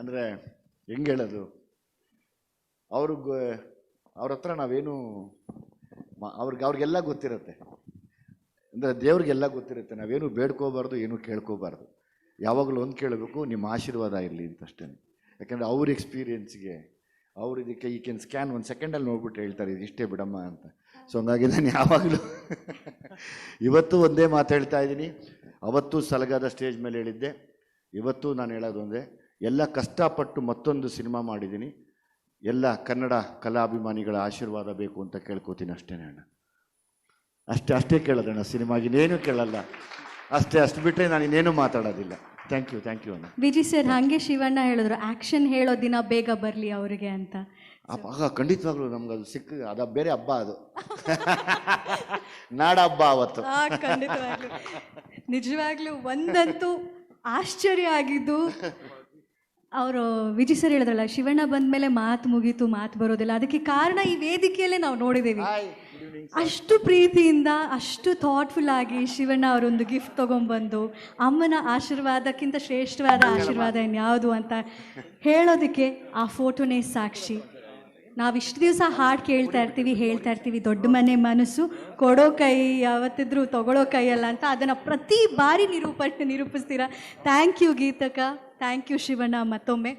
ಅಂದರೆ ಹೆಂಗೆ ಹೇಳೋದು, ಅವ್ರ ಹತ್ರ ನಾವೇನು ಅವ್ರಿಗೆಲ್ಲ ಗೊತ್ತಿರುತ್ತೆ. ಅಂದರೆ ದೇವ್ರಿಗೆಲ್ಲ ಗೊತ್ತಿರುತ್ತೆ, ನಾವೇನು ಬೇಡ್ಕೋಬಾರ್ದು, ಏನೂ ಕೇಳ್ಕೋಬಾರ್ದು. ಯಾವಾಗಲೂ ಒಂದು ಕೇಳಬೇಕು, ನಿಮ್ಮ ಆಶೀರ್ವಾದ ಇರಲಿ ಅಂತಷ್ಟೇ. ಯಾಕೆಂದರೆ ಅವ್ರ ಎಕ್ಸ್ಪೀರಿಯೆನ್ಸ್ಗೆ ಅವ್ರು ಇದಕ್ಕೆ ಈ ಕ್ಯಾನ್ ಸ್ಕ್ಯಾನ್ 1 ಸೆಕೆಂಡಲ್ಲಿ ನೋಡ್ಬಿಟ್ಟು ಹೇಳ್ತಾರೆ ಇದಿಷ್ಟೇ ಬಿಡಮ್ಮ ಅಂತ. ಸೊ ಹಂಗಾಗಿ ನಾನು ಯಾವಾಗಲೂ ಇವತ್ತು ಒಂದೇ ಮಾತು ಹೇಳ್ತಾ ಇದ್ದೀನಿ. ಅವತ್ತು ಸಲಗಾದ ಸ್ಟೇಜ್ ಮೇಲೆ ಹೇಳಿದ್ದೆ, ಇವತ್ತು ನಾನು ಹೇಳೋದು ಒಂದೇ, ಎಲ್ಲ ಕಷ್ಟಪಟ್ಟು ಮತ್ತೊಂದು ಸಿನಿಮಾ ಮಾಡಿದ್ದೀನಿ. ಎಲ್ಲ ಕನ್ನಡ ಕಲಾಭಿಮಾನಿಗಳ ಆಶೀರ್ವಾದ ಬೇಕು ಅಂತ ಕೇಳ್ಕೊತೀನಿ ಅಷ್ಟೇ ಅಣ್ಣ. ಅಷ್ಟೇ ಕೇಳೋದಣ್ಣ, ಸಿನಿಮಾಗಿನೇನು ಕೇಳಲ್ಲ. ಅಷ್ಟು ಬಿಟ್ಟರೆ ನಾನು ಇನ್ನೇನು ಮಾತಾಡೋದಿಲ್ಲ. ಥ್ಯಾಂಕ್ ಯು ಅಣ್ಣ. ವಿಜಿ ಸರ್ ಹಾಗೆ ಶಿವಣ್ಣ ಹೇಳಿದ್ರು ಆ್ಯಕ್ಷನ್ ಹೇಳೋ ದಿನ ಬೇಗ ಬರಲಿ ಅವರಿಗೆ ಅಂತ. ಆಗ ಖಂಡಿತವಾಗ್ಲೂ ನಮ್ಗೆ ಅದು ಅದ ಬೇರೆ ಹಬ್ಬ, ಅದು ನಾಡ ಹಬ್ಬ ಅವತ್ತು. ಖಂಡಿತವಾಗ್ಲೂ ನಿಜವಾಗ್ಲೂ ಒಂದಂತೂ ಆಶ್ಚರ್ಯ ಆಗಿದ್ದು, ಅವರು ವಿಜಯ್ ಸರ್ ಹೇಳಿದ್ರಲ್ಲ ಶಿವಣ್ಣ ಬಂದ ಮೇಲೆ ಮಾತು ಮುಗೀತು, ಮಾತು ಬರೋದಿಲ್ಲ. ಅದಕ್ಕೆ ಕಾರಣ ಈ ವೇದಿಕೆಯಲ್ಲೇ ನಾವು ನೋಡಿದ್ದೀವಿ. ಅಷ್ಟು ಪ್ರೀತಿಯಿಂದ ಅಷ್ಟು ಥಾಟ್ಫುಲ್ ಆಗಿ ಶಿವಣ್ಣ ಅವರೊಂದು ಗಿಫ್ಟ್ ತೊಗೊಂಡ್ಬಂದು ಅಮ್ಮನ ಆಶೀರ್ವಾದಕ್ಕಿಂತ ಶ್ರೇಷ್ಠವಾದ ಆಶೀರ್ವಾದ ಇನ್ಯಾವುದು ಅಂತ ಹೇಳೋದಕ್ಕೆ ಆ ಫೋಟೋನೇ ಸಾಕ್ಷಿ. ನಾವಿಷ್ಟು ದಿವಸ ಹಾಡು ಹೇಳ್ತಾ ಇರ್ತೀವಿ, ದೊಡ್ಡ ಮನೆ ಮನಸ್ಸು, ಕೊಡೋ ಕೈ ಯಾವತ್ತಿದ್ರೂ ತಗೊಳ್ಳೋ ಕೈಯಲ್ಲ ಅಂತ. ಅದನ್ನು ಪ್ರತಿ ಬಾರಿ ನಿರೂಪಿಸ್ತೀರಾ. ಥ್ಯಾಂಕ್ ಯು ಗೀತಕ್ಕ, ಥ್ಯಾಂಕ್ ಯು ಶಿವಣ್ಣ ಮತ್ತೊಮ್ಮೆ.